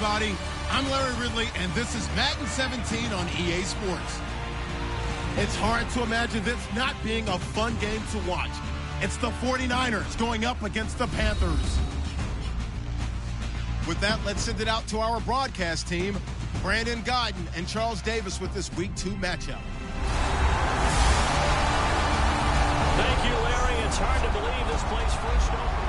everybody. I'm Larry Ridley, and this is Madden 17 on EA Sports. It's hard to imagine this not being a fun game to watch. It's the 49ers going up against the Panthers. With that, let's send it out to our broadcast team, Brandon Guyton and Charles Davis with this Week 2 matchup. Thank you, Larry. It's hard to believe this place first opened.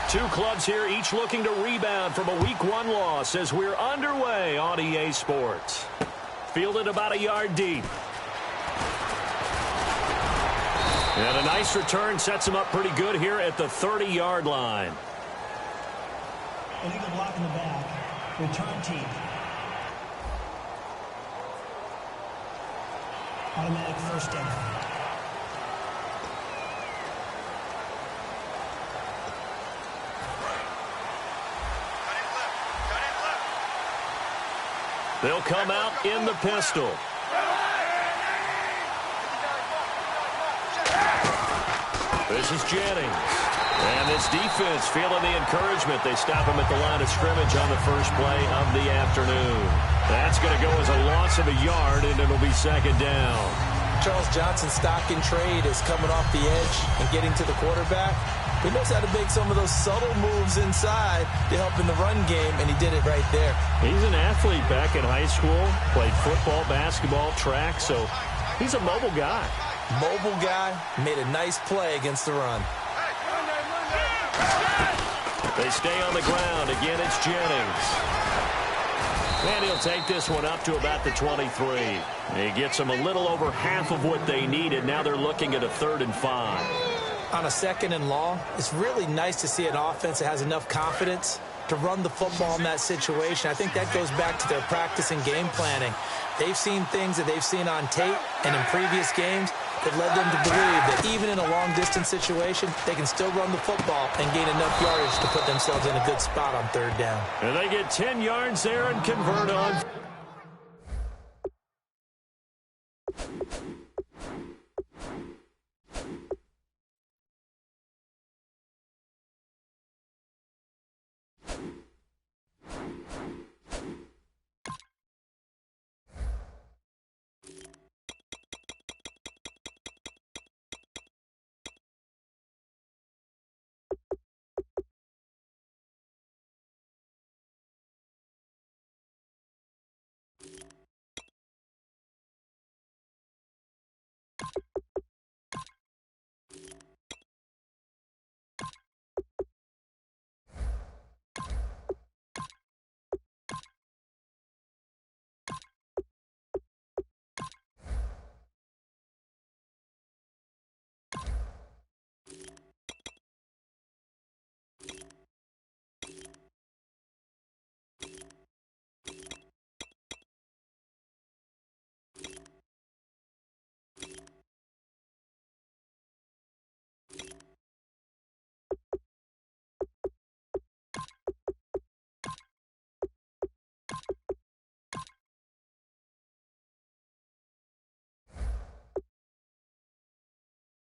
Two clubs here, each looking to rebound from a Week 1 loss as we're underway on EA Sports. Fielded about a yard deep. And a nice return sets him up pretty good here at the 30-yard line. Illegal block in the back. Return team. Automatic first down. They'll come out in the pistol. This is Jennings. And this defense feeling the encouragement. They stop him at the line of scrimmage on the first play of the afternoon. That's going to go as a loss of a yard, and it'll be second down. Charles Johnson's stock in trade is coming off the edge and getting to the quarterback. He knows how to make some of those subtle moves inside to help in the run game, and he did it right there. He's an athlete back in high school, played football, basketball, track, so he's a mobile guy. Mobile guy, made a nice play against the run. They stay on the ground. Again, it's Jennings. And he'll take this one up to about the 23. He gets them a little over half of what they needed. Now they're looking at a 3rd and 5. On a 2nd and long, it's really nice to see an offense that has enough confidence to run the football in that situation. I think that goes back to their practice and game planning. They've seen things that they've seen on tape and in previous games that led them to believe that even in a long-distance situation, they can still run the football and gain enough yardage to put themselves in a good spot on 3rd down. And they get 10 yards there and convert on.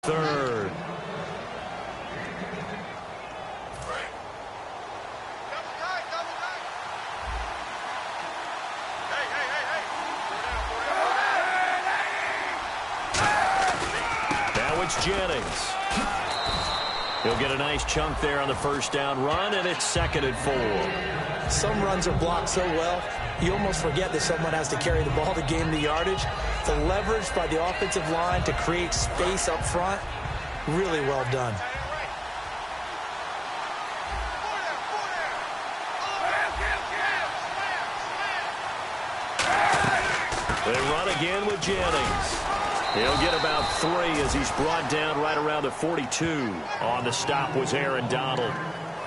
Third. Now it's Jennings. He'll get a nice chunk there on the first down run, and it's 2nd and 4. Some runs are blocked so well, you almost forget that someone has to carry the ball to gain the yardage. The leverage by the offensive line to create space up front, really well done. They run again with Jennings. He'll get about 3 as he's brought down right around the 42. On the stop was Aaron Donald.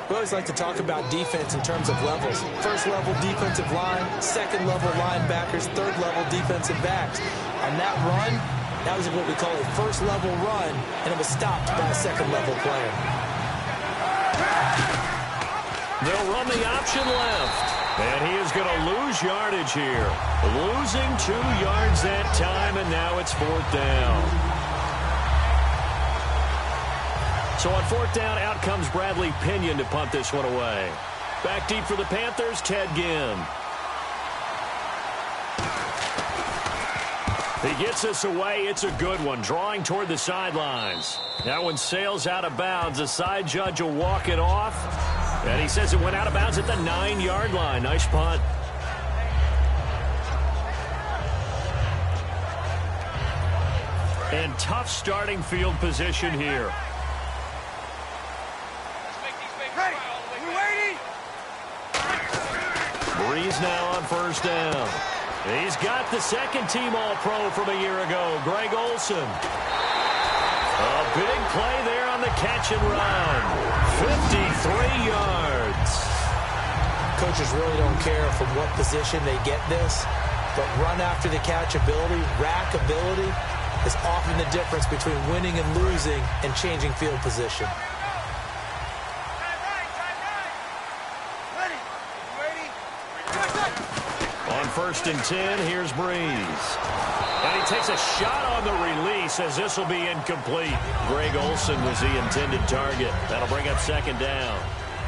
We always like to talk about defense in terms of levels. 1st level defensive line, 2nd level linebackers, 3rd level defensive backs. On that run, that was what we call a 1st level run, and it was stopped by a 2nd level player. They'll run the option left. And he is going to lose yardage here. Losing 2 yards that time, and now it's 4th down. So on 4th down, out comes Bradley Pinion to punt this one away. Back deep for the Panthers, Ted Ginn. He gets us away. It's a good one, drawing toward the sidelines. That one sails out of bounds. The side judge will walk it off. And he says it went out of bounds at the 9-yard line. Nice punt. And tough starting field position here. Breeze now on 1st down. He's got the second-team All-Pro from a year ago, Greg Olsen. A big play there on the catch and run. 53 yards. Coaches really don't care from what position they get this, but run after the catch ability, rack ability, is often the difference between winning and losing and changing field position. On 1st and 10, here's Breeze. And he takes a shot on the release as this will be incomplete. Greg Olsen was the intended target. That'll bring up 2nd down.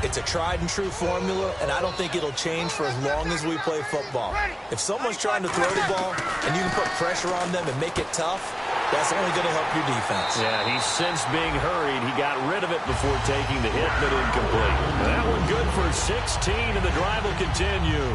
It's a tried-and-true formula, and I don't think it'll change for as long as we play football. If someone's trying to throw the ball and you can put pressure on them and make it tough, that's only going to help your defense. Yeah, he's sensed being hurried. He got rid of it before taking the hit, but incomplete. That one good for 16, and the drive will continue.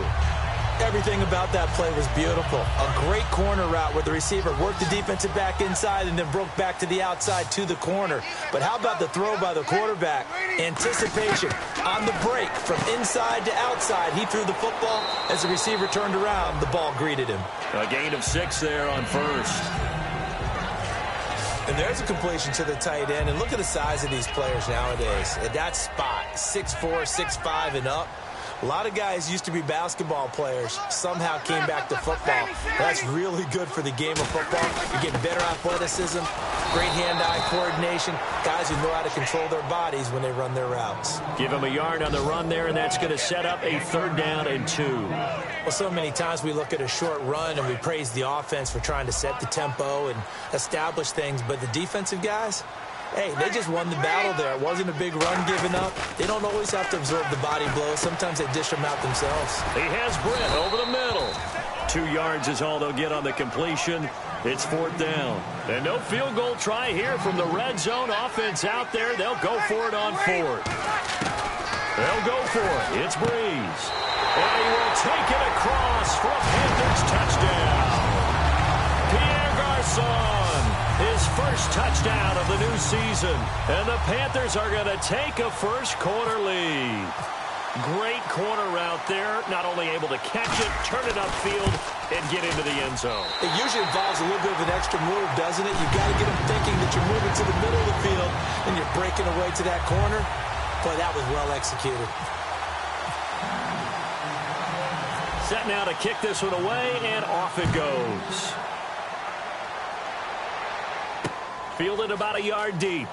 Everything about that play was beautiful. A great corner route where the receiver worked the defensive back inside and then broke back to the outside to the corner. But how about the throw by the quarterback? Anticipation on the break from inside to outside. He threw the football. As the receiver turned around, the ball greeted him. A gain of 6 there on 1st. And there's a completion to the tight end. And look at the size of these players nowadays. At that spot, 6'4", 6'5", and up. A lot of guys used to be basketball players, somehow came back to football. That's really good for the game of football. You're getting better athleticism, great hand-eye coordination, guys who know how to control their bodies when they run their routes. Give him a yard on the run there, and that's going to set up a 3rd down and 2. Well, so many times we look at a short run and we praise the offense for trying to set the tempo and establish things, but the defensive guys, hey, they just won the battle there. It wasn't a big run given up. They don't always have to absorb the body blows. Sometimes they dish them out themselves. He has Britt over the middle. 2 yards is all they'll get on the completion. It's 4th down. And no field goal try here from the red zone offense out there. They'll go for it on 4th. They'll go for it. It's Breeze. And he will take it across for a Panthers touchdown. Pierre Garçon, his first touchdown of the new season. And the Panthers are going to take a first-quarter lead. Great corner route there. Not only able to catch it, turn it upfield, and get into the end zone. It usually involves a little bit of an extra move, doesn't it? You've got to get them thinking that you're moving to the middle of the field and you're breaking away to that corner. Boy, that was well executed. Set now to kick this one away, and off it goes. Fielded about a yard deep.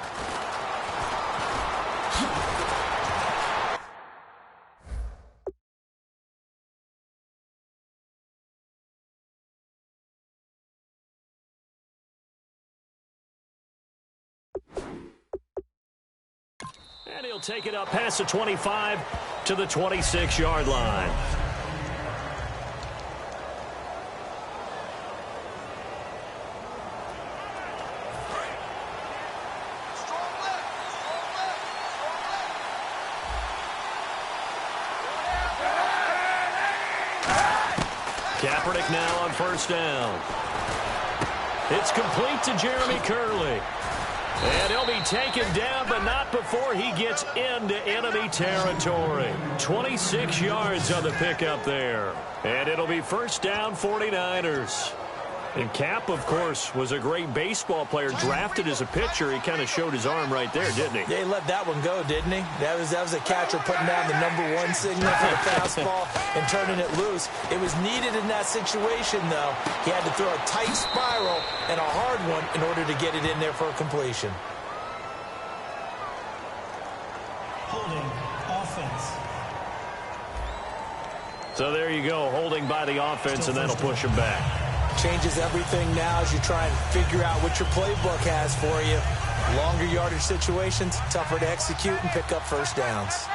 And he'll take it up past the 25 to the 26-yard line. Kaepernick now on 1st down. It's complete to Jeremy Curley. And he'll be taken down, but not before he gets into enemy territory. 26 yards on the pickup there. And it'll be 1st down, 49ers. And Cap, of course, was a great baseball player, drafted as a pitcher. He kind of showed his arm right there, didn't he? Yeah, he let that one go, didn't he? That was a catcher putting down the #1 signal for the fastball and turning it loose. It was needed in that situation, though. He had to throw a tight spiral and a hard one in order to get it in there for a completion. Holding offense. So there you go, holding by the offense, and that'll push them back. Changes everything now as you try and figure out what your playbook has for you. Longer yardage situations, tougher to execute and pick up first downs.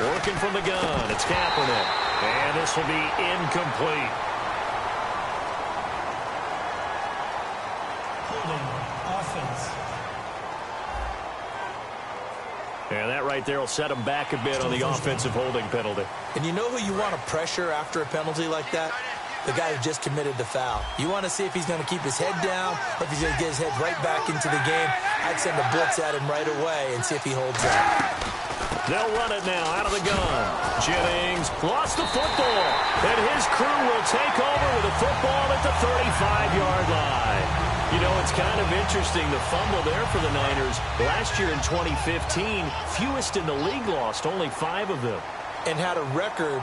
Working from the gun, it's Kaepernick. And this will be incomplete. Holding. Offense. And that right there will set him back a bit on the offensive holding penalty. And you know who you want to pressure after a penalty like that? The guy who just committed the foul. You want to see if he's going to keep his head down or if he's going to get his head right back into the game. I'd send a blitz at him right away and see if he holds up. They'll run it now out of the gun. Jennings lost the football. And his crew will take over with the football at the 35-yard line. You know, it's kind of interesting, the fumble there for the Niners. Last year in 2015, fewest in the league lost, only 5 of them. And had a record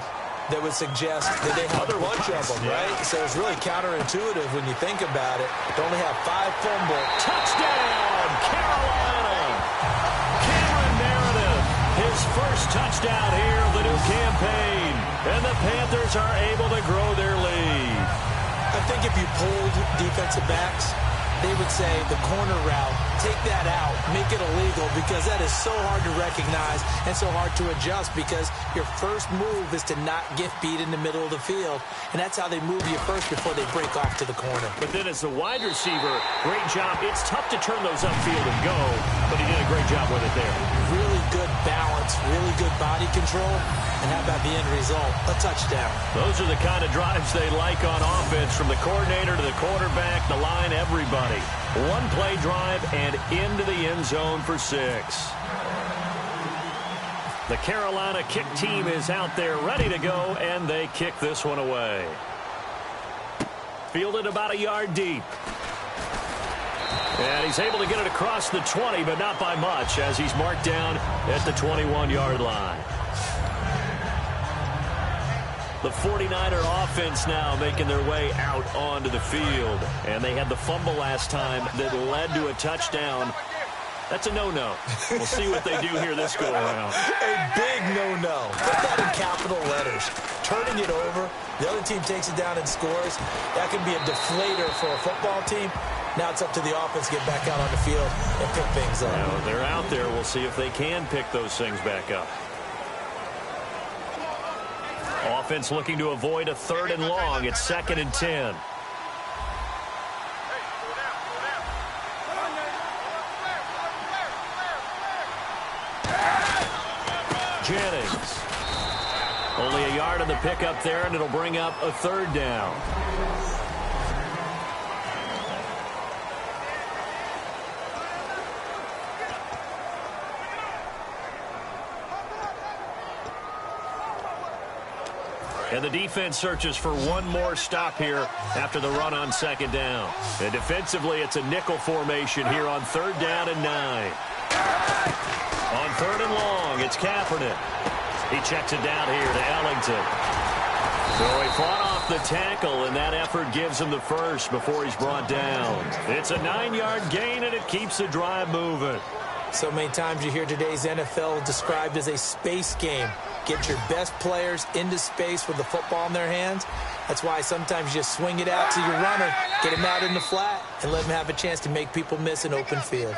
that would suggest that they had a bunch of them, right? So it's really counterintuitive when you think about it. To only have 5 fumble. Touchdown, Carolina! Cameron Meredith, his first touchdown here of the new campaign. And the Panthers are able to grow their lead. I think if you pulled defensive backs, they would say the corner route, take that out, make it illegal, because that is so hard to recognize and so hard to adjust, because your first move is to not get beat in the middle of the field, and that's how they move you first before they break off to the corner. But then as the wide receiver, great job. It's tough to turn those upfield and go, but he did a great job with it there. Really good balance, really good body control, and how about the end result? A touchdown. Those are the kind of drives they like on offense, from the coordinator to the quarterback, the line, everybody. One play drive and into the end zone for 6. The Carolina kick team is out there ready to go, and they kick this one away. Fielded about a yard deep. And he's able to get it across the 20, but not by much, as he's marked down at the 21-yard line. The 49er offense now making their way out onto the field. And they had the fumble last time that led to a touchdown. That's a no-no. We'll see what they do here this go-around. A big no-no. Put that in capital letters. Turning it over, the other team takes it down and scores. That can be a deflator for a football team. Now it's up to the offense to get back out on the field and pick things up. Now, they're out there. We'll see if they can pick those things back up. Offense looking to avoid a 3rd and long. It's 2nd and 10. Jennings. Only a yard on the pickup there, and it'll bring up a 3rd down. And the defense searches for one more stop here after the run on 2nd down. And defensively, it's a nickel formation here on 3rd down and 9. On 3rd and long, it's Kaepernick. He checks it down here to Ellington. So he fought off the tackle, and that effort gives him the first before he's brought down. It's a 9-yard gain, and it keeps the drive moving. So many times you hear today's NFL described as a space game. Get your best players into space with the football in their hands. That's why sometimes you just swing it out to your runner, get him out in the flat, and let him have a chance to make people miss an open field.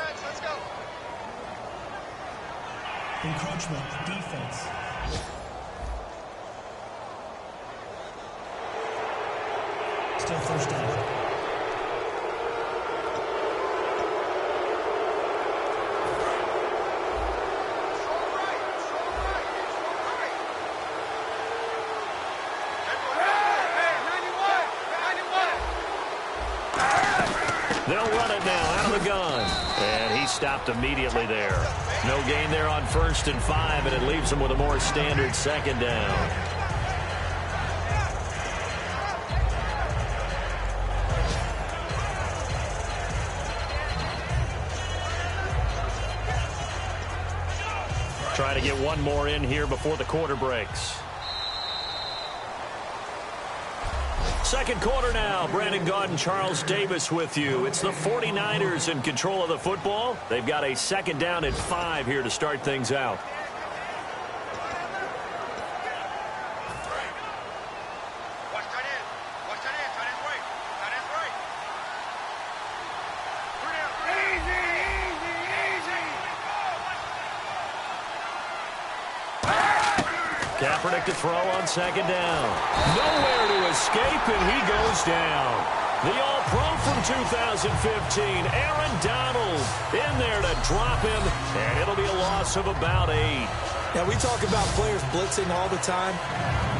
Encroachment, defense. Still first down. They'll run it now out of the gun. And he stopped immediately there. No gain there on 1st and 5, and it leaves him with a more standard 2nd down. Trying to get one more in here before the quarter breaks. Second quarter now. Brandon Gaudin and Charles Davis with you. It's the 49ers in control of the football. They've got a second down and 5 here to start things out. Kaepernick to throw on second down. Nowhere to escape, and he goes down. The All-Pro from 2015, Aaron Donald, in there to drop him, and it'll be a loss of about 8. Now, we talk about players blitzing all the time.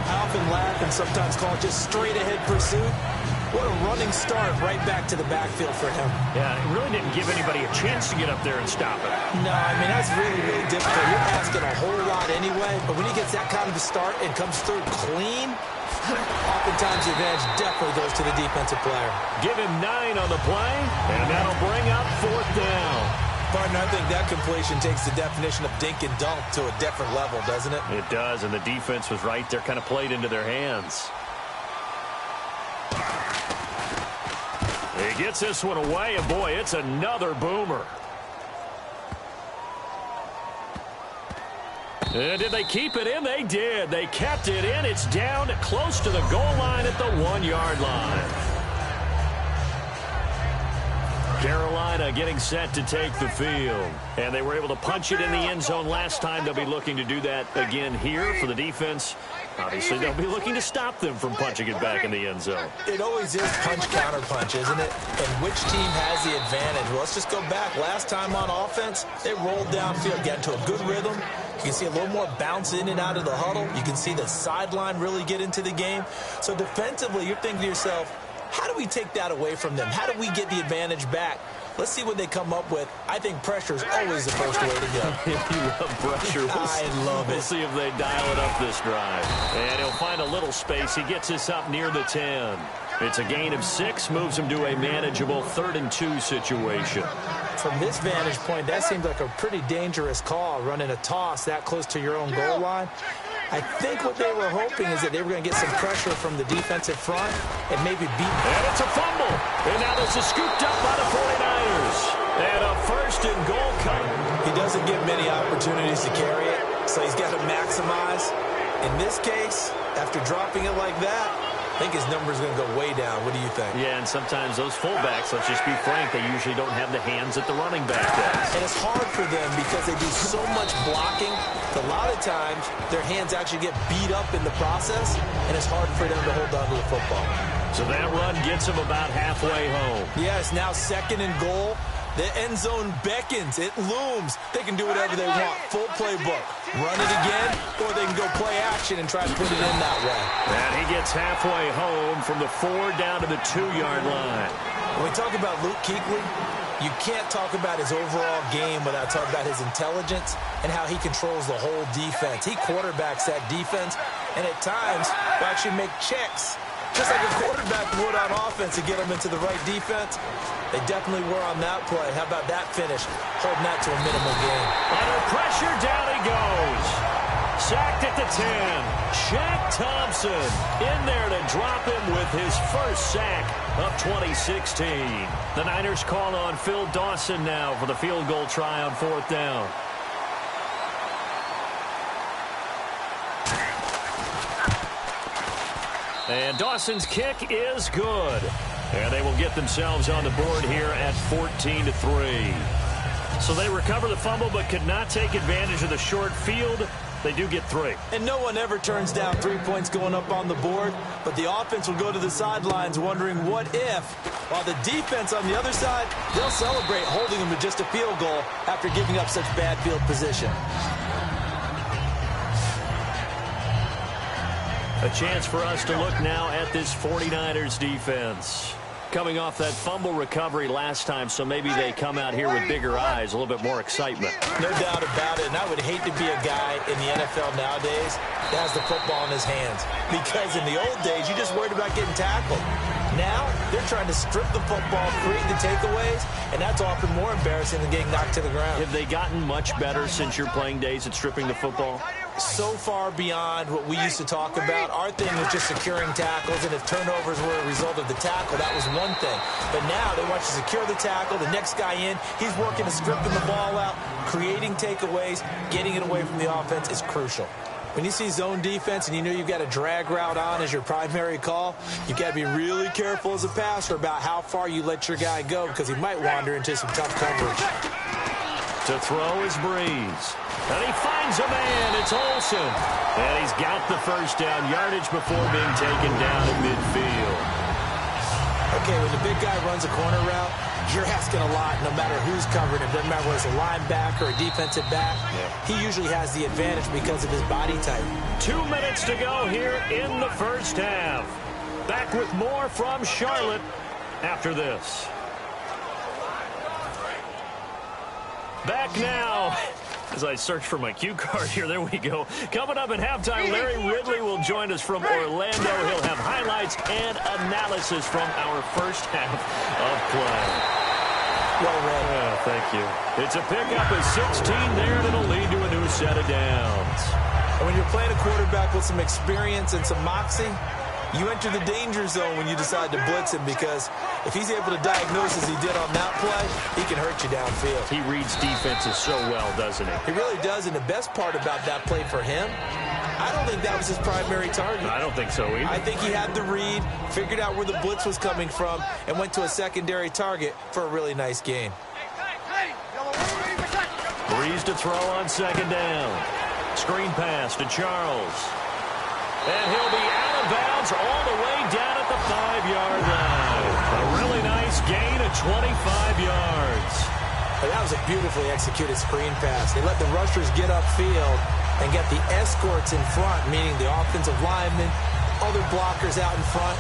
I often laugh and sometimes call it just straight-ahead pursuit. What a running start right back to the backfield for him. Yeah, it really didn't give anybody a chance to get up there and stop it. No, I mean, that's really, really difficult. You're asking a whole lot anyway, but when he gets that kind of a start and comes through clean, oftentimes the advantage definitely goes to the defensive player. Give him 9 on the play, and that'll bring up 4th down. Partner, I think that completion takes the definition of dink and dunk to a different level, doesn't it? It does, and the defense was right there, kind of played into their hands. He gets this one away, and boy, it's another boomer. And did they keep it in? They did. They kept it in. It's down close to the goal line at the 1-yard line. Carolina getting set to take the field. And they were able to punch it in the end zone last time. They'll be looking to do that again here for the defense. Obviously, they'll be looking to stop them from punching it back in the end zone. It always is punch-counter-punch, isn't it? And which team has the advantage? Well, let's just go back. Last time on offense, they rolled downfield, get into a good rhythm. You can see a little more bounce in and out of the huddle. You can see the sideline really get into the game. So defensively, you're thinking to yourself, how do we take that away from them? How do we get the advantage back? Let's see what they come up with. I think pressure is always the first way to go. You love pressure. I love it. We'll see if they dial it up this drive. And he'll find a little space. He gets this up near the 10. It's a gain of 6, moves him to a manageable 3rd and 2 situation. From this vantage point, that seems like a pretty dangerous call, running a toss that close to your own goal line. I think what they were hoping is that they were going to get some pressure from the defensive front and maybe beat. And it's a fumble. And now this is scooped up by the 49ers. And a 1st and goal coming. He doesn't get many opportunities to carry it, so he's got to maximize. In this case, after dropping it like that, I think his number is going to go way down. What do you think? Yeah, and sometimes those fullbacks, let's just be frank, they usually don't have the hands that the running back does. And it's hard for them because they do so much blocking. A lot of times, their hands actually get beat up in the process, and it's hard for them to hold on to the football. So that run gets them about halfway home. Yeah, it's now 2nd and goal. The end zone beckons. It looms. They can do whatever they want. Full playbook. Run it again, or they can go play action and try to put it in that way. And he gets halfway home from the 4 down to the 2-yard line. When we talk about Luke Kuechly, you can't talk about his overall game without talking about his intelligence and how he controls the whole defense. He quarterbacks that defense, and at times will actually make checks, just like a quarterback would on offense to get them into the right defense. They definitely were on that play. How about that finish? Holding that to a minimal gain. Under pressure, down he goes. Sacked at the 10. Shaq Thompson in there to drop him with his first sack of 2016. The Niners call on Phil Dawson now for the field goal try on 4th down. And Dawson's kick is good. And they will get themselves on the board here at 14-3. So they recover the fumble but could not take advantage of the short field. They do get 3. And no one ever turns down 3 points going up on the board, but the offense will go to the sidelines wondering what if. While the defense on the other side, they'll celebrate holding them to just a field goal after giving up such bad field position. A chance for us to look now at this 49ers defense. Coming off that fumble recovery last time, so maybe they come out here with bigger eyes, a little bit more excitement. No doubt about it, and I would hate to be a guy in the NFL nowadays that has the football in his hands. Because in the old days, you just worried about getting tackled. Now, they're trying to strip the football, create the takeaways, and that's often more embarrassing than getting knocked to the ground. Have they gotten much better since your playing days at stripping the football? so far beyond what we used to talk about. Our thing was just securing tackles, and if turnovers were a result of the tackle, that was one thing. But now they want you to secure the tackle, the next guy in, he's working to scripting the ball out, creating takeaways, getting it away from the offense is crucial. When you see zone defense and you know you've got a drag route on as your primary call, you've got to be really careful as a passer about how far you let your guy go because he might wander into some tough coverage. To throw is Breeze. And he finds a man. It's Olsen. And he's got the first down yardage before being taken down at midfield. Okay, when the big guy runs a corner route, you're asking a lot no matter who's covering him. Doesn't matter whether it's a linebacker or a defensive back. Yeah. He usually has the advantage because of his body type. 2 minutes to go here in the first half. Back with more from Charlotte after this. Back now. As I search for my cue card here, there we go. Coming up at halftime, Larry Ridley will join us from Orlando. He'll have highlights and analysis from our first half of play. Well read. Oh, thank you. It's a pickup of 16 there, and it'll lead to a new set of downs. And when you're playing a quarterback with some experience and some moxie, you enter the danger zone when you decide to blitz him because if he's able to diagnose as he did on that play, he can hurt you downfield. He reads defenses so well, doesn't he? He really does, and the best part about that play for him, I don't think that was his primary target. I don't think so either. I think he had the read, figured out where the blitz was coming from, and went to a secondary target for a really nice gain. Breeze to throw on second down. Screen pass to Charles. And he'll be out of bounds all the way down at the 5-yard line. A really nice gain of 25 yards. But that was a beautifully executed screen pass. They let the rushers get upfield and get the escorts in front, meaning the offensive linemen, other blockers out in front,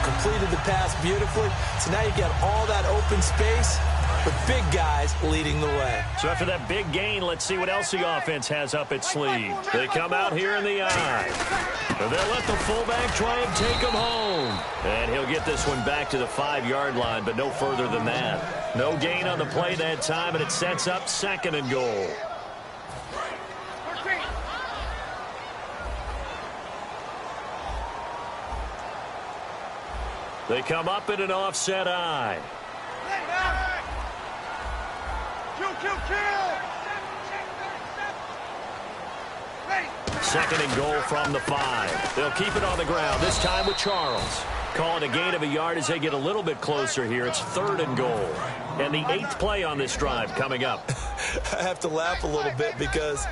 completed the pass beautifully. So now you've got all that open space with big guys leading the way. So after that big gain, let's see what else the offense has up its sleeve. They come out here in the eye. And they'll let the fullback try and take him home. And he'll get this one back to the 5-yard line, but no further than that. No gain on the play that time, and it sets up second and goal. They come up in an offset eye. Second and goal from the 5. They'll keep it on the ground, this time with Charles. Calling a gain of a yard as they get a little bit closer here. It's third and goal. And the 8th play on this drive coming up. I have to laugh a little bit because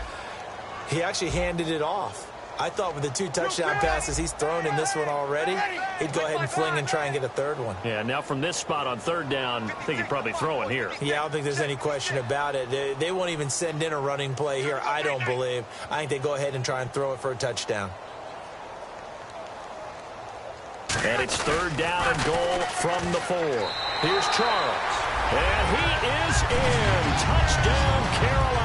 he actually handed it off. I thought with the 2 touchdown passes he's thrown in this one already, he'd go ahead and fling and try and get a third one. Yeah, now from this spot on third down, I think he'd probably throw it here. Yeah, I don't think there's any question about it. They won't even send in a running play here, I don't believe. I think they go ahead and try and throw it for a touchdown. And it's third down and goal from the 4. Here's Charles. And he is in. Touchdown, Carolina.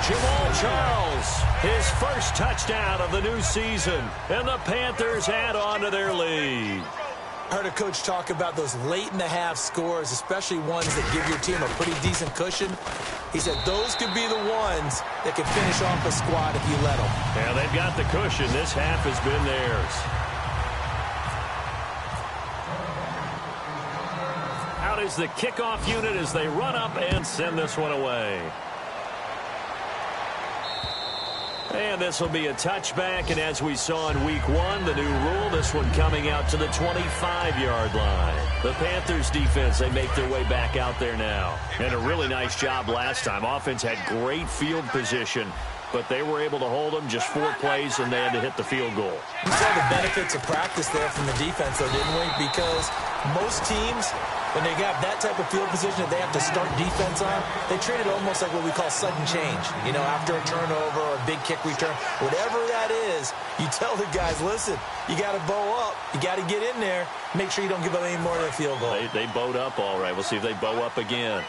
Jamal Charles, his first touchdown of the new season, and the Panthers add on to their lead. I heard a coach talk about those late-in-the-half scores, especially ones that give your team a pretty decent cushion. He said those could be the ones that can finish off a squad if you let them. Yeah, they've got the cushion. This half has been theirs. Out is the kickoff unit as they run up and send this one away. And this will be a touchback, and as we saw in week 1, the new rule, this one coming out to the 25-yard line. The Panthers defense, they make their way back out there now. And a really nice job last time. Offense had great field position, but they were able to hold them just 4 plays, and they had to hit the field goal. We saw the benefits of practice there from the defense, though, didn't we? Because most teams, when they got that type of field position that they have to start defense on, they treat it almost like what we call sudden change. You know, after a turnover or a big kick return, whatever that is, you tell the guys, listen, you got to bow up. You got to get in there. Make sure you don't give up any more than a field goal. They bowed up all right. We'll see if they bow up again.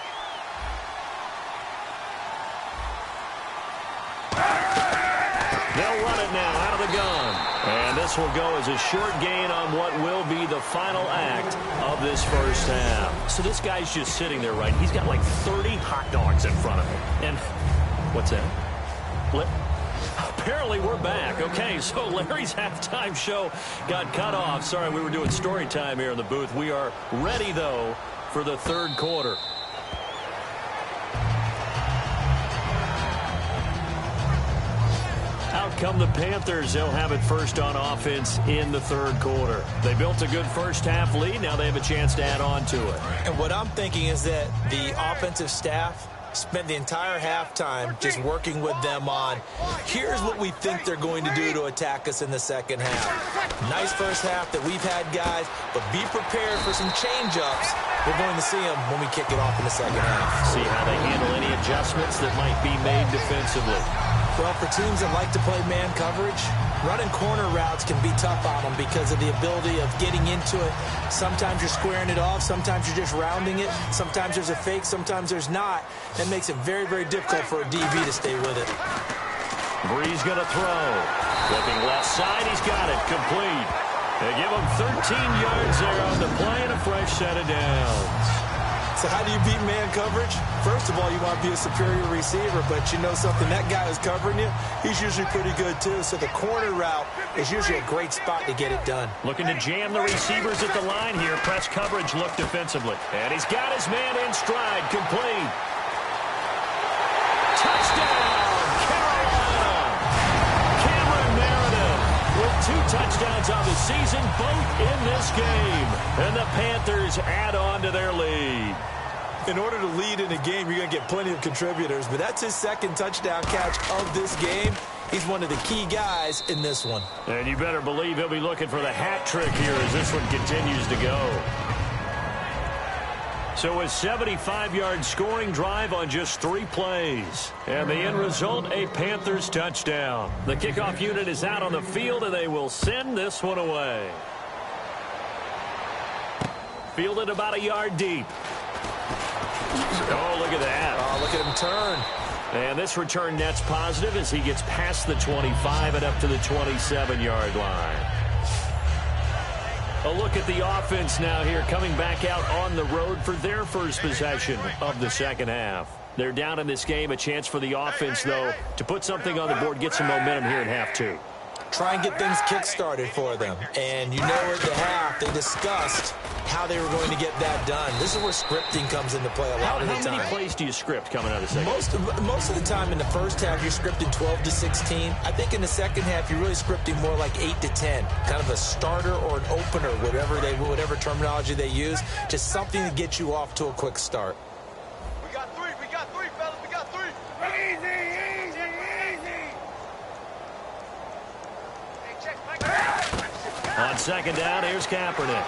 They'll run it now out of the gun. And this will go as a short gain on what will be the final act of this first half. So this guy's just sitting there, right? He's got like 30 hot dogs in front of him. And what's that? apparently we're back. Okay, so Larry's halftime show got cut off. Sorry, we were doing story time here in the booth. We are ready, though, for the third quarter. Out come the Panthers. They'll have it first on offense in the third quarter. They built a good first half lead. Now they have a chance to add on to it. And what I'm thinking is that the offensive staff spent the entire halftime just working with them on, here's what we think they're going to do to attack us in the second half. Nice first half that we've had, guys, but be prepared for some change-ups. We're going to see them when we kick it off in the second half. See how they handle any adjustments that might be made defensively. Well, for teams that like to play man coverage, running corner routes can be tough on them because of the ability of getting into it. Sometimes you're squaring it off. Sometimes you're just rounding it. Sometimes there's a fake. Sometimes there's not. That makes it very, very difficult for a DB to stay with it. Bree's going to throw. Looking left side. He's got it. Complete. They give him 13 yards there on the play and a fresh set of downs. So how do you beat man coverage? First of all, you want to be a superior receiver, but you know something, that guy who's covering you, he's usually pretty good too. So the corner route is usually a great spot to get it done. Looking to jam the receivers at the line here. Press coverage look defensively. And he's got his man in stride. Complete. Touchdown, Carolina. Cameron Meredith with 2 touchdowns on the season, both in this game. And the Panthers add on to their lead. In order to lead in a game, you're going to get plenty of contributors, but that's his second touchdown catch of this game. He's one of the key guys in this one. And you better believe he'll be looking for the hat trick here as this one continues to go. So a 75-yard scoring drive on just 3 plays. And the end result, a Panthers touchdown. The kickoff unit is out on the field, and they will send this one away. Fielded about a yard deep. Oh, look at that. Oh, look at him turn. And this return net's positive as he gets past the 25 and up to the 27-yard line. A look at the offense now here, coming back out on the road for their first possession of the second half. They're down in this game. A chance for the offense, though, to put something on the board, get some momentum here in half 2. Try and get things kick-started for them. And you know at the half, they discussed how they were going to get that done. This is where scripting comes into play a lot of the time. How many plays do you script coming out of the second? Most of the time in the first half, you're scripting 12 to 16. I think in the second half, you're really scripting more like 8 to 10. Kind of a starter or an opener, whatever terminology they use. Just something to get you off to a quick start. We got three, fellas. We got 3. Easy. On second down, here's Kaepernick.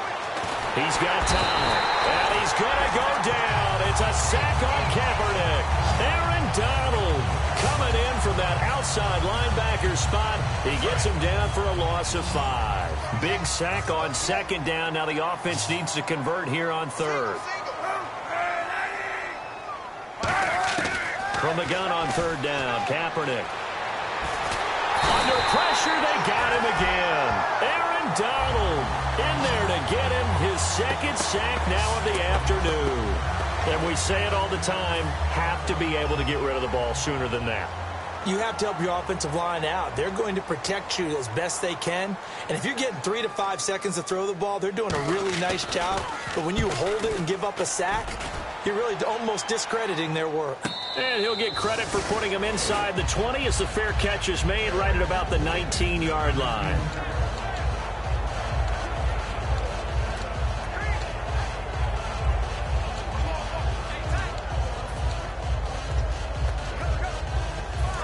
He's got time, and he's going to go down. It's a sack on Kaepernick. Aaron Donald coming in from that outside linebacker spot. He gets him down for a loss of 5. Big sack on second down. Now the offense needs to convert here on third. From the gun on third down, Kaepernick. Under pressure, they got him again. Aaron Donald in there to get him his second sack now of the afternoon. And we say it all the time, have to be able to get rid of the ball sooner than that. You have to help your offensive line out. They're going to protect you as best they can. And if you're getting 3 to 5 seconds to throw the ball, they're doing a really nice job. But when you hold it and give up a sack, you're really almost discrediting their work. And he'll get credit for putting him inside the 20 as the fair catch is made right at about the 19-yard line.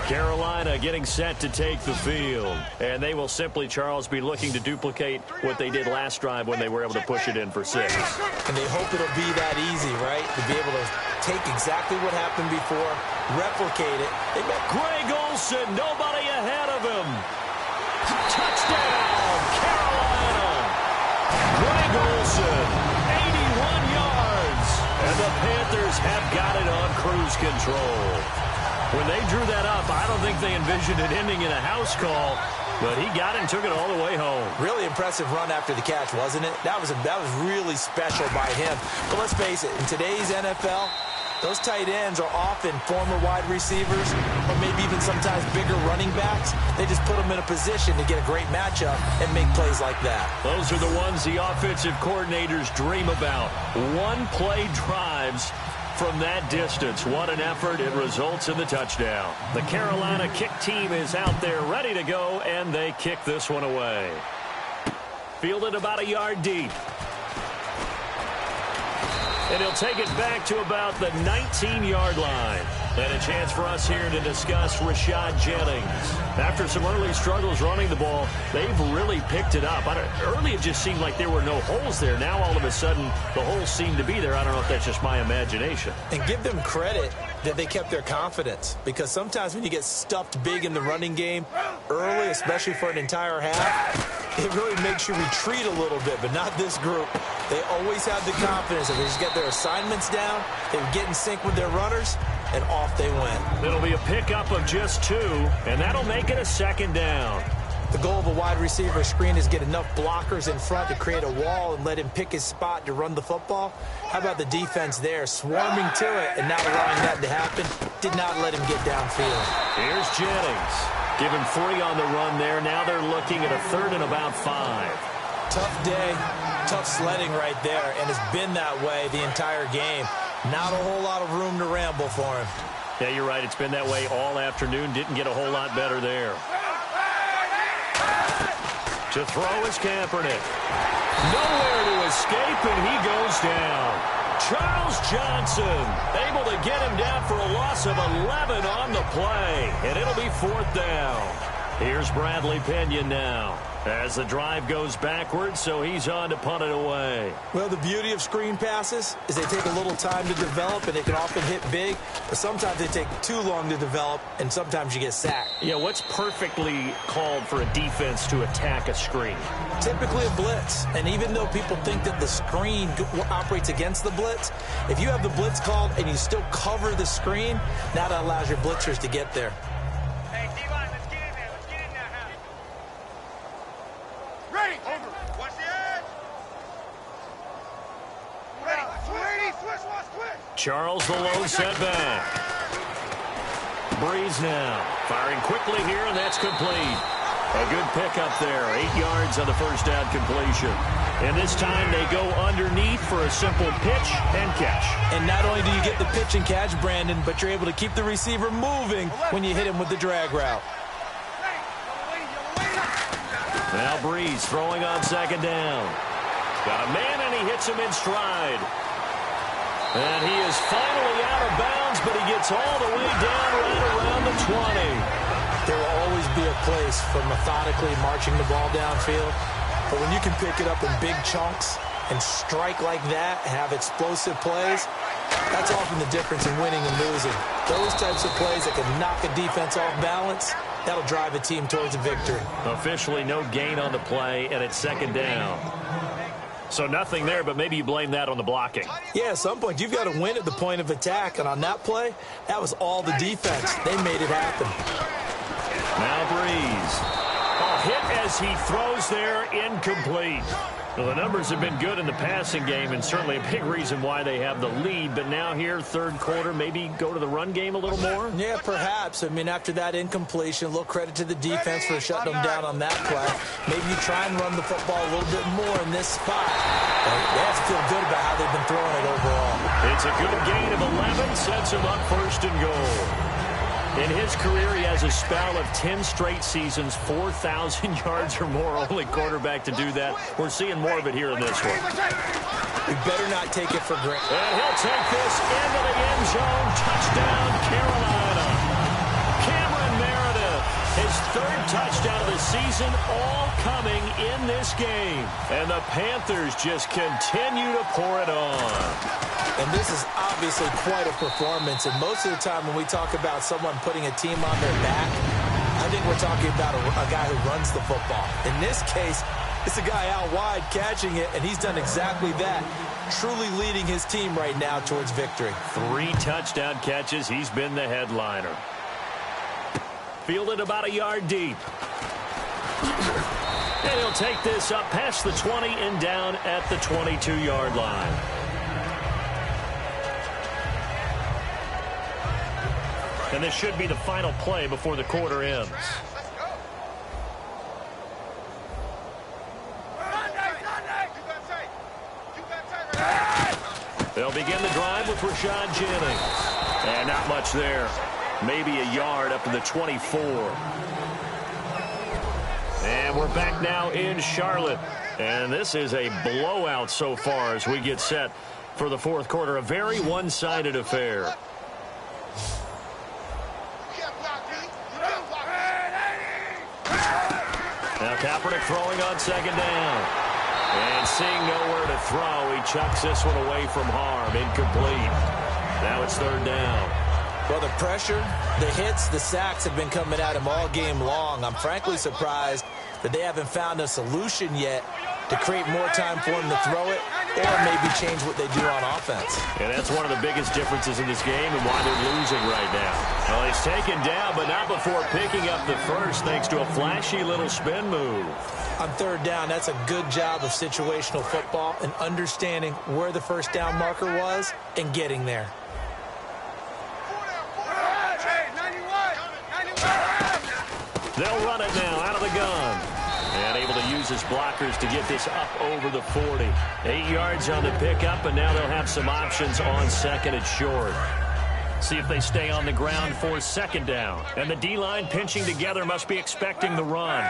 Carolina getting set to take the field. And they will simply, Charles, be looking to duplicate what they did last drive when they were able to push it in for 6. And they hope it'll be that easy, right? To be able to take exactly what happened before, replicate it. Greg Olsen, nobody ahead of him. Touchdown, Carolina. Greg Olsen, 81 yards. And the Panthers have got it on cruise control. When they drew that up, I don't think they envisioned it ending in a house call, but he got it and took it all the way home. Really impressive run after the catch, wasn't it? That was really special by him. But let's face it, in today's NFL, Those tight ends are often former wide receivers or maybe even sometimes bigger running backs. They just put them in a position to get a great matchup and make plays like that. Those are the ones the offensive coordinators dream about. One-play drives from that distance. What an effort. It results in the touchdown. The Carolina kick team is out there ready to go, and they kick this one away. Fielded about a yard deep. And he'll take it back to about the 19-yard line. And a chance for us here to discuss Rashad Jennings. After some early struggles running the ball, they've really picked it up. Early it just seemed like there were no holes there. Now all of a sudden the holes seem to be there. I don't know if that's just my imagination. And give them credit that they kept their confidence. Because sometimes when you get stuffed big in the running game early, especially for an entire half, it really makes you retreat a little bit, but not this group. They always have the confidence that they just get their assignments down, they get in sync with their runners, and off they went. It'll be a pickup of just 2, and that'll make it a second down. The goal of a wide receiver screen is get enough blockers in front to create a wall and let him pick his spot to run the football. How about the defense there, swarming to it and not allowing that to happen? Did not let him get downfield. Here's Jennings. Give him 3 on the run there. Now they're looking at a 3rd and about 5. Tough day, tough sledding right there, and it's been that way the entire game. Not a whole lot of room to ramble for him. Yeah, you're right. It's been that way all afternoon. Didn't get a whole lot better there. To throw is Kaepernick. Nowhere to escape, and he goes down. Charles Johnson able to get him down for a loss of 11 on the play, and it'll be 4th down. Here's Bradley Pinion now as the drive goes backwards, so he's on to punt it away. Well, the beauty of screen passes is they take a little time to develop, and they can often hit big, but sometimes they take too long to develop, and sometimes you get sacked. Yeah, what's perfectly called for a defense to attack a screen? Typically a blitz, and even though people think that the screen operates against the blitz, if you have the blitz called and you still cover the screen, now that allows your blitzers to get there. Charles the low setback. Breeze now. Firing quickly here, and that's complete. A good pickup there. 8 yards on the first down completion. And this time they go underneath for a simple pitch and catch. And not only do you get the pitch and catch, Brandon, but you're able to keep the receiver moving when you hit him with the drag route. Now Breeze throwing on 2nd down. Got a man, and he hits him in stride. And he is finally out of bounds, but he gets all the way down right around the 20. There will always be a place for methodically marching the ball downfield. But when you can pick it up in big chunks and strike like that, have explosive plays, that's often the difference in winning and losing. Those types of plays that can knock a defense off balance, that'll drive a team towards a victory. Officially no gain on the play, and it's 2nd down. So nothing there, but maybe you blame that on the blocking. Yeah, at some point, you've got to win at the point of attack. And on that play, that was all the defense. They made it happen. Now Breeze. A hit as he throws there, incomplete. Well, the numbers have been good in the passing game, and certainly a big reason why they have the lead. But now here, 3rd quarter, maybe go to the run game a little more? Yeah, perhaps. I mean, after that incompletion, a little credit to the defense for shutting them down on that play. Maybe you try and run the football a little bit more in this spot. They have to feel good about how they've been throwing it overall. It's a good gain of 11, sets them up 1st and goal. In his career, he has a spell of 10 straight seasons, 4,000 yards or more, only quarterback to do that. We're seeing more of it here in this one. We better not take it for granted. And he'll take this into the end zone. Touchdown, Carolina. Cameron Meredith, his 3rd touchdown of the season, all coming in this game. And the Panthers just continue to pour it on. And this is obviously quite a performance. And most of the time when we talk about someone putting a team on their back, I think we're talking about a guy who runs the football. In this case, it's a guy out wide catching it, and he's done exactly that, truly leading his team right now towards victory. 3 touchdown catches. He's been the headliner. Fielded about a yard deep. And he'll take this up past the 20 and down at the 22-yard line. And this should be the final play before the quarter ends. They'll begin the drive with Rashad Jennings. And not much there. Maybe a yard up to the 24. And we're back now in Charlotte. And this is a blowout so far as we get set for the fourth quarter. A very one-sided affair. Now Kaepernick throwing on second down. And seeing nowhere to throw, he chucks this one away from harm. Incomplete. Now it's third down. Well, the pressure, the hits, the sacks have been coming at him all game long. I'm frankly surprised that they haven't found a solution yet to create more time for him to throw it or maybe change what they do on offense. And that's one of the biggest differences in this game and why they're losing right now. Well, he's taken down, but not before picking up the first thanks to a flashy little spin move. On third down, that's a good job of situational football and understanding where the first down marker was and getting there. They'll run it now out of the gun. And able to use his blockers to get this up over the 40. 8 yards on the pickup, and now they'll have some options on second and short. See if they stay on the ground for second down. And the D-line pinching together must be expecting the run.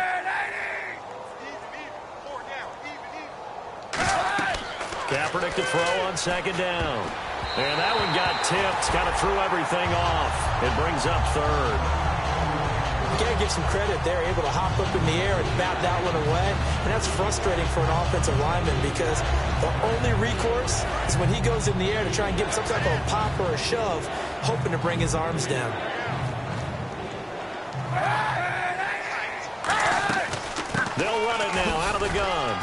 Kaepernick to throw on second down. And that one got tipped, kind of threw everything off. It brings up third. You got to give some credit. They're able to hop up in the air and bat that one away. And that's frustrating for an offensive lineman because the only recourse is when he goes in the air to try and get some type of a pop or a shove, hoping to bring his arms down. They'll run it now out of the gun.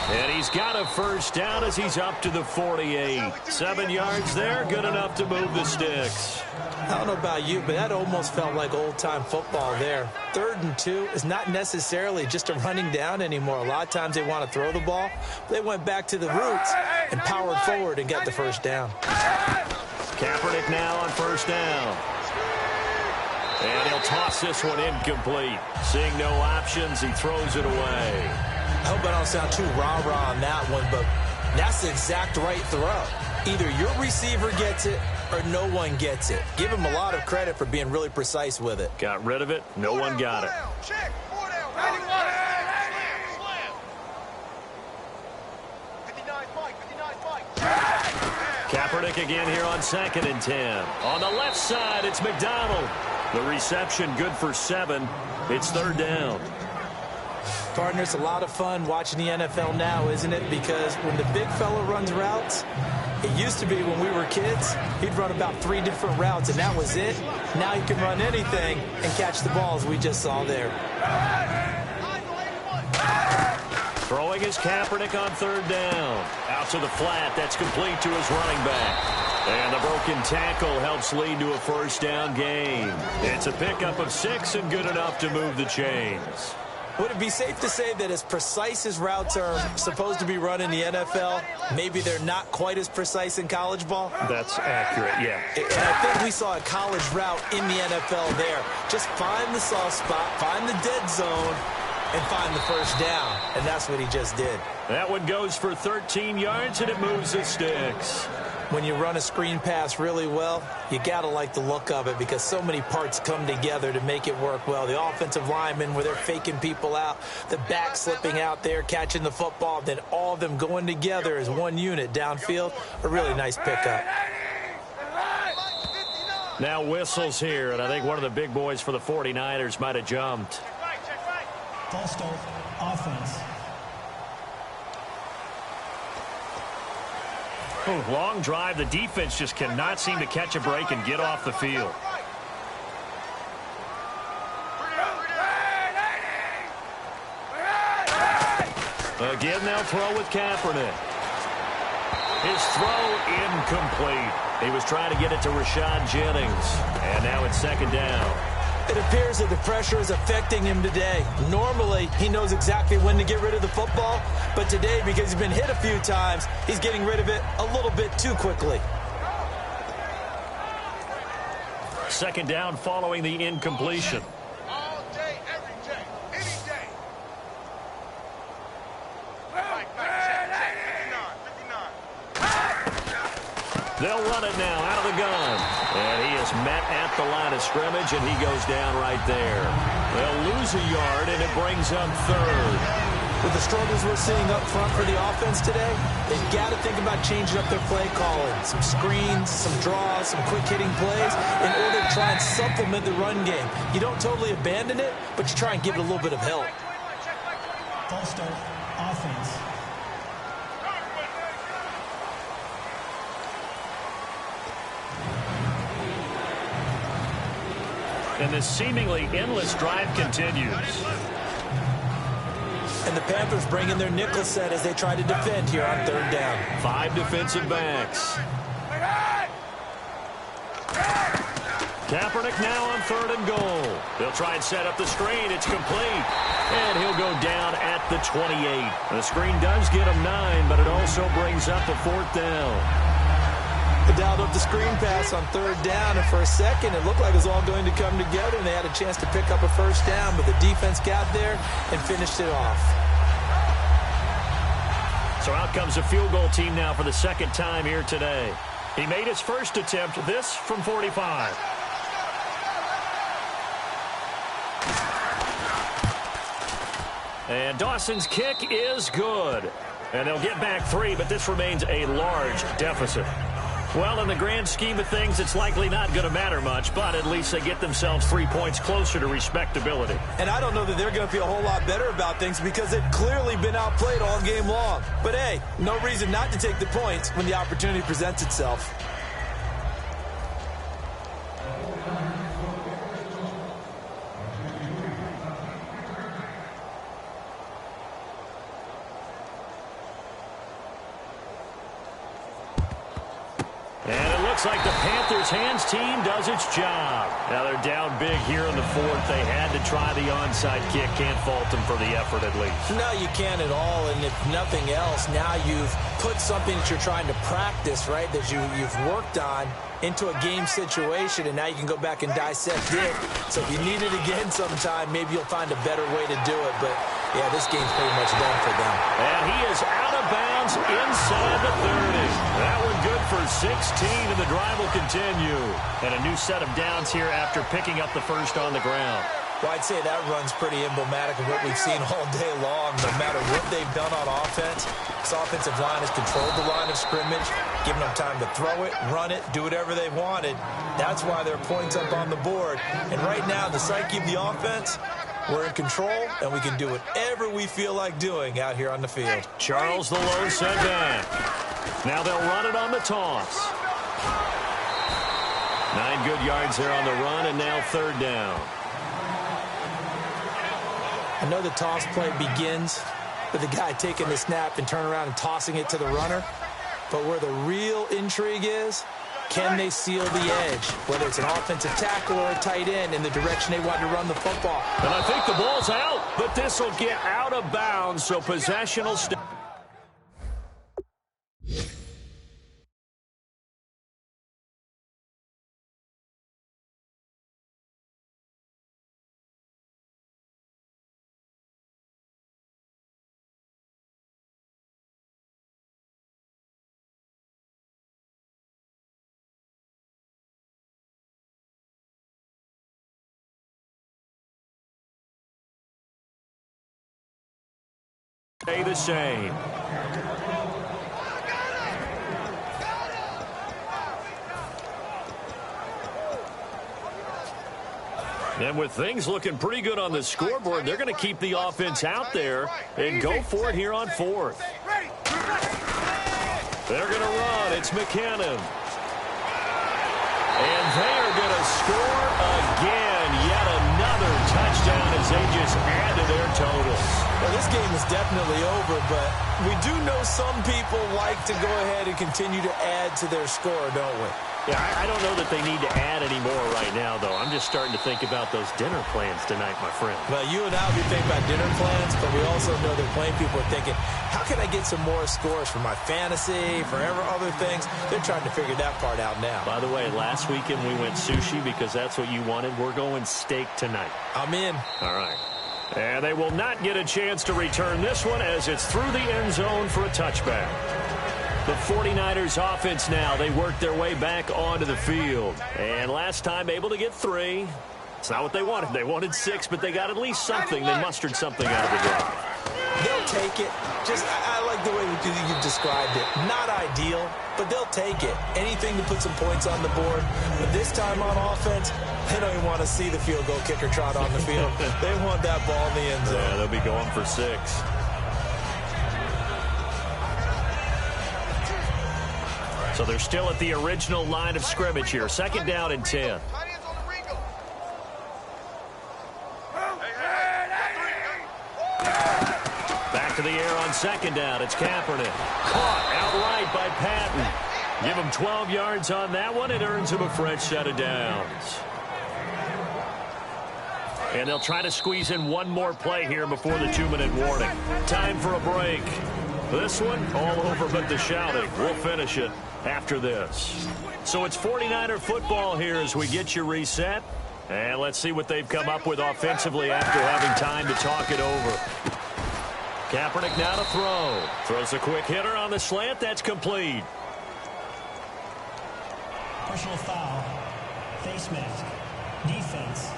And he's got a first down as he's up to the 48. 7 yards there, good enough to move the sticks. I don't know about you, but that almost felt like old-time football there. 3rd and 2 is not necessarily just a running down anymore. A lot of times they want to throw the ball. They went back to the roots and powered forward and got the first down. Kaepernick now on first down. And he'll toss this one incomplete. Seeing no options, he throws it away. I hope I don't sound too rah-rah on that one, but that's the exact right throw. Either your receiver gets it or no one gets it. Give him a lot of credit for being really precise with it. Got rid of it. No one got it. Check. 4 down. 91. Slam. 59 Mike. Kaepernick again here on 2nd and 10. On the left side, it's McDonald. The reception good for 7. It's third down. Partner, it's a lot of fun watching the NFL now, isn't it? Because when the big fella runs routes, it used to be when we were kids, he'd run about 3 different routes, and that was it. Now he can run anything and catch the balls we just saw there. Throwing is Kaepernick on third down. Out to the flat. That's complete to his running back. And the broken tackle helps lead to a first down gain. It's a pickup of 6 and good enough to move the chains. Would it be safe to say that as precise as routes are supposed to be run in the NFL, maybe they're not quite as precise in college ball? That's accurate, yeah. And I think we saw a college route in the NFL there. Just find the soft spot, find the dead zone, and find the first down. And that's what he just did. That one goes for 13 yards, and it moves the sticks. When you run a screen pass really well, you got to like the look of it because so many parts come together to make it work well. The offensive linemen, where they're faking people out, the back slipping out there, catching the football, then all of them going together as one unit downfield. A really nice pickup. Now whistles here, and I think one of the big boys for the 49ers might have jumped. False start, offense. Long drive. The defense just cannot seem to catch a break and get off the field. Again, they'll throw with Kaepernick. His throw incomplete. He was trying to get it to Rashad Jennings. And now it's second down. It appears that the pressure is affecting him today. Normally, he knows exactly when to get rid of the football, but today, because he's been hit a few times, he's getting rid of it a little bit too quickly. second down following the incompletion. All day, every day, any day. Mike, check, 59. They'll run it now out of the gun. And he is met at the line of scrimmage, and he goes down right there. They'll lose a yard, and it brings up third. With the struggles we're seeing up front for the offense today, they've got to think about changing up their play calling. Some screens, some draws, some quick-hitting plays in order to try and supplement the run game. You don't totally abandon it, but you try and give it a little bit of help. False start, offense. And this seemingly endless drive continues. And the Panthers bring in their nickel set as they try to defend here on third down. 5 defensive backs. Kaepernick now on 3rd and goal. They'll try and set up the screen. It's complete. And he'll go down at the 28. The screen does get him 9, but it also brings up a 4th down. They dialed up the screen pass on 3rd down, and for a second, it looked like it was all going to come together, and they had a chance to pick up a 1st down, but the defense got there and finished it off. So out comes a field goal team now for the 2nd time here today. He made his first attempt, this from 45. And Dawson's kick is good. And they'll get back 3, but this remains a large deficit. Well, in the grand scheme of things, it's likely not going to matter much, but at least they get themselves 3 points closer to respectability. And I don't know that they're going to feel a whole lot better about things because they've clearly been outplayed all game long. But, hey, no reason not to take the points when the opportunity presents itself. Looks like the Panthers' hands team does its job. Now they're down big here in the 4th. They had to try the onside kick. Can't fault them for the effort at least. No, you can't at all. And if nothing else, now you've put something that you're trying to practice, right, that you've worked on into a game situation, and now you can go back and dissect it. So if you need it again sometime, maybe you'll find a better way to do it. But, yeah, this game's pretty much done for them. And he is out of bounds inside the 30. That one good for 16, and the drive will continue. And a new set of downs here after picking up the first on the ground. Well, I'd say that run's pretty emblematic of what we've seen all day long. No matter what they've done on offense, this offensive line has controlled the line of scrimmage, given them time to throw it, run it, do whatever they wanted. That's why there are points up on the board. And right now, the psyche of the offense, we're in control, and we can do whatever we feel like doing out here on the field. Charles the low setback. Now they'll run it on the toss. 9 good yards there on the run, and now 3rd down. I know the toss play begins with the guy taking the snap and turning around and tossing it to the runner. But where the real intrigue is, can they seal the edge? Whether it's an offensive tackle or a tight end in the direction they want to run the football. And I think the ball's out, but this will get out of bounds, so possession will stay. Stay the same. And with things looking pretty good on the scoreboard, they're going to keep the offense out there and go for it here on 4th. They're going to run. It's McKinnon. And they are going to score again. Yet another touchdown as they just add to their totals. Well, this game is definitely over, but we do know some people like to go ahead and continue to add to their score, don't we? Yeah, I don't know that they need to add any more right now, though. I'm just starting to think about those dinner plans tonight, my friend. Well, you and I will be thinking about dinner plans, but we also know that playing people are thinking, how can I get some more scores for my fantasy, for other things? They're trying to figure that part out now. By the way, last weekend we went sushi because that's what you wanted. We're going steak tonight. I'm in. All right. And they will not get a chance to return this one as it's through the end zone for a touchback. The 49ers offense now, they work their way back onto the field. And last time able to get 3. It's not what they wanted. They wanted 6, but they got at least something. They mustered something out of the drive. They'll take it. I like the way you've described it. Not ideal, but they'll take it. Anything to put some points on the board. But this time on offense, they don't even want to see the field goal kicker trot on the field. They want that ball in the end zone. Yeah, they'll be going for 6. So they're still at the original line of scrimmage here. 2nd down and 10. Back to the air on 2nd down. It's Kaepernick. Caught outright by Patton. Give him 12 yards on that one. It earns him a fresh set of downs. And they'll try to squeeze in one more play here before the 2-minute warning. Time for a break. This one, all over but the shouting. We'll finish it after this. So it's 49er football here as we get you reset. And let's see what they've come up with offensively after having time to talk it over. Kaepernick now to throw. Throws a quick hitter on the slant. That's complete. Personal foul. Face mask. Defense.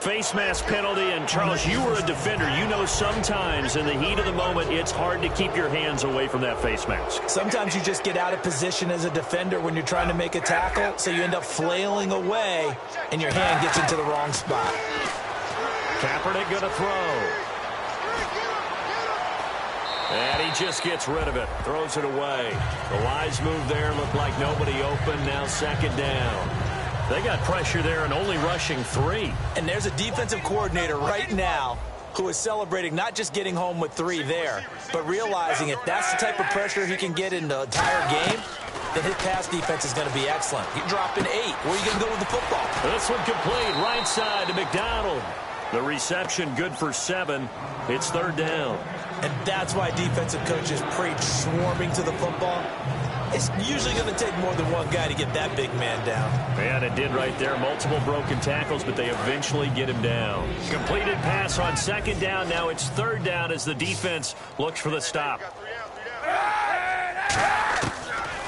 Face mask penalty, and Charles, you were a defender. You know sometimes in the heat of the moment, it's hard to keep your hands away from that face mask. Sometimes you just get out of position as a defender when you're trying to make a tackle, so you end up flailing away, and your hand gets into the wrong spot. Kaepernick going to throw. And he just gets rid of it, throws it away. The wise move there, looked like nobody open, now 2nd down. They got pressure there and only rushing 3. And there's a defensive coordinator right now who is celebrating not just getting home with 3 there, but realizing if that's the type of pressure he can get in the entire game, then his pass defense is going to be excellent. You're dropping 8. Where are you going to go with the football? This one complete, right side to McDonald. The reception good for 7. It's 3rd down. And that's why defensive coaches preach swarming to the football. It's usually going to take more than one guy to get that big man down. And it did right there. Multiple broken tackles, but they eventually get him down. Completed pass on 2nd down. Now it's 3rd down as the defense looks for the stop.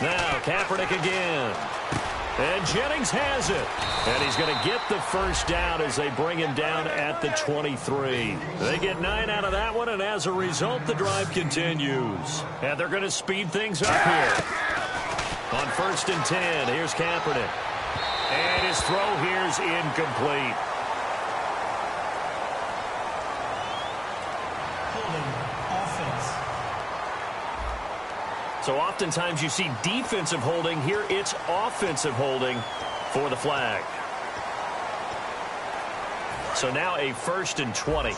Now Kaepernick again. And Jennings has it. And he's going to get the 1st down as they bring him down at the 23. They get 9 out of that one, and as a result, the drive continues. And they're going to speed things up here. On 1st and 10, here's Kaepernick. And his throw here's incomplete. Holding. Offense. So oftentimes you see defensive holding. Here it's offensive holding for the flag. So now a 1st and 20.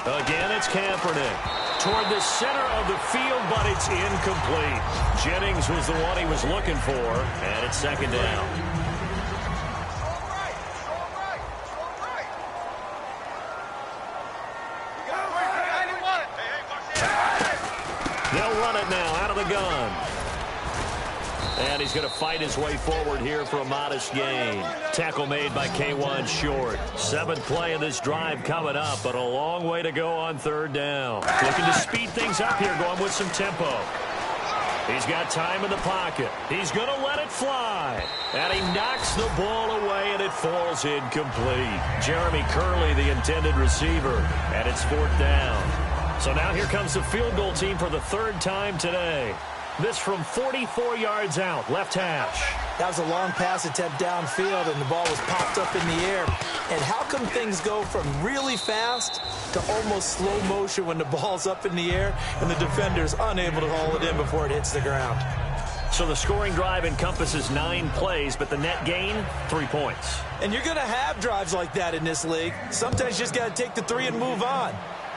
Again, it's Kaepernick. Toward the center of the field, but it's incomplete. Jennings was the one he was looking for, and it's 2nd down. They'll run it now out of the gun. And he's going to fight his way forward here for a modest gain. Tackle made by K1 Short. 7th play of this drive coming up, but a long way to go on 3rd down. Looking to speed things up here, going with some tempo. He's got time in the pocket. He's going to let it fly. And he knocks the ball away, and it falls incomplete. Jeremy Curley, the intended receiver, and it's 4th down. So now here comes the field goal team for the 3rd time today. This from 44 yards out, left hash. That was a long pass attempt downfield, and the ball was popped up in the air. And how come things go from really fast to almost slow motion when the ball's up in the air and the defender's unable to haul it in before it hits the ground? So the scoring drive encompasses 9 plays, but the net gain, 3 points. And you're going to have drives like that in this league. Sometimes you just got to take the 3 and move on.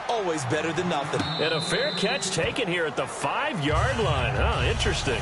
Always better than nothing. And a fair catch taken here at the 5-yard line. Huh, interesting.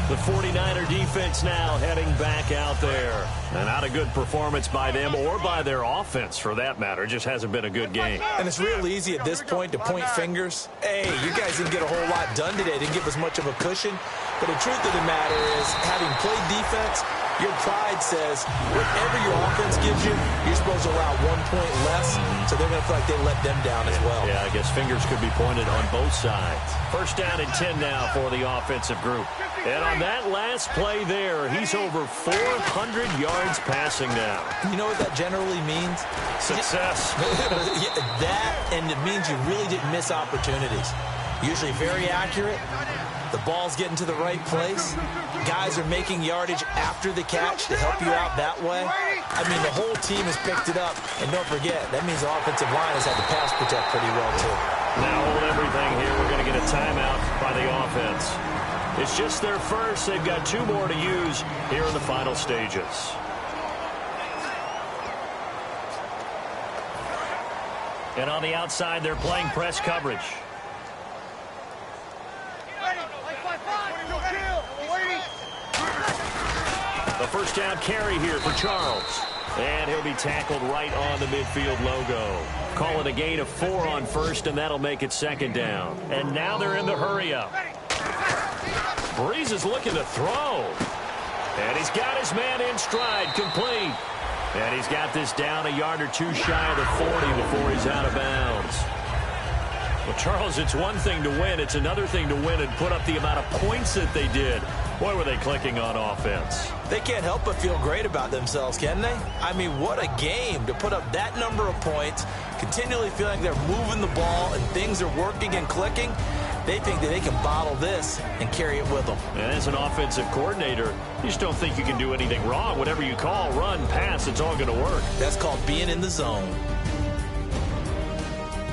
The 49er defense now heading back out there. And not a good performance by them or by their offense, for that matter. It just hasn't been a good game. And it's real easy at this point to point fingers. Hey, you guys didn't get a whole lot done today. Didn't give us much of a cushion. But the truth of the matter is, having played defense, your pride says whatever your offense gives you, you're supposed to allow 1 point less. So they're going to feel like they let them down as well. Yeah, I guess fingers could be pointed on both sides. First down and 10 now for the offensive group. And on that last play there, he's over 400 yards passing now. You know what that generally means? Success. That, and it means you really didn't miss opportunities. Usually very accurate. The ball's getting to the right place. Guys are making yardage after the catch to help you out that way. I mean, the whole team has picked it up. And don't forget, that means the offensive line has had to pass protect pretty well, too. Now hold everything here. We're going to get a timeout by the offense. It's just their first. They've got 2 more to use here in the final stages. And on the outside, they're playing press coverage. The first down carry here for Charles. And he'll be tackled right on the midfield logo. Call it a gain of 4 on first, and that'll make it second down. And now they're in the hurry-up. Breeze is looking to throw. And he's got his man in stride, complete. And he's got this down a yard or 2 shy of the 40 before he's out of bounds. Well, Charles, it's one thing to win. It's another thing to win and put up the amount of points that they did. Boy, were they clicking on offense. They can't help but feel great about themselves, can they? I mean, what a game to put up that number of points, continually feeling they're moving the ball and things are working and clicking. They think that they can bottle this and carry it with them. And as an offensive coordinator, you just don't think you can do anything wrong. Whatever you call, run, pass, it's all going to work. That's called being in the zone.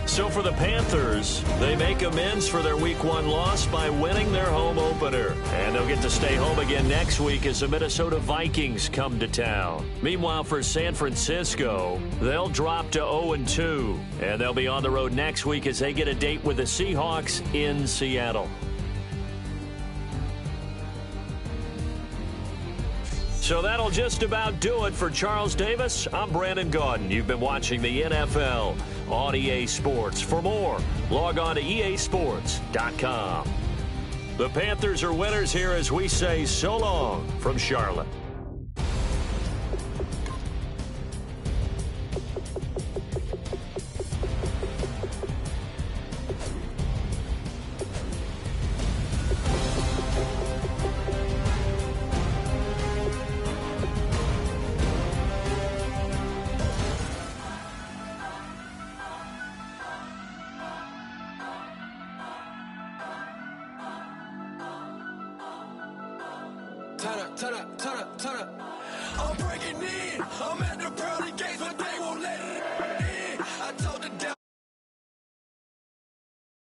So for the Panthers, they make amends for their Week 1 loss by winning their home opener. And they'll get to stay home again next week as the Minnesota Vikings come to town. Meanwhile, for San Francisco, they'll drop to 0-2. And they'll be on the road next week as they get a date with the Seahawks in Seattle. So that'll just about do it for Charles Davis. I'm Brandon Gaudin. You've been watching the NFL on EA Sports. For more, log on to easports.com. The Panthers are winners here as we say so long from Charlotte. Turn up. I'm breaking in. I'm at the pearly gates, but they won't let it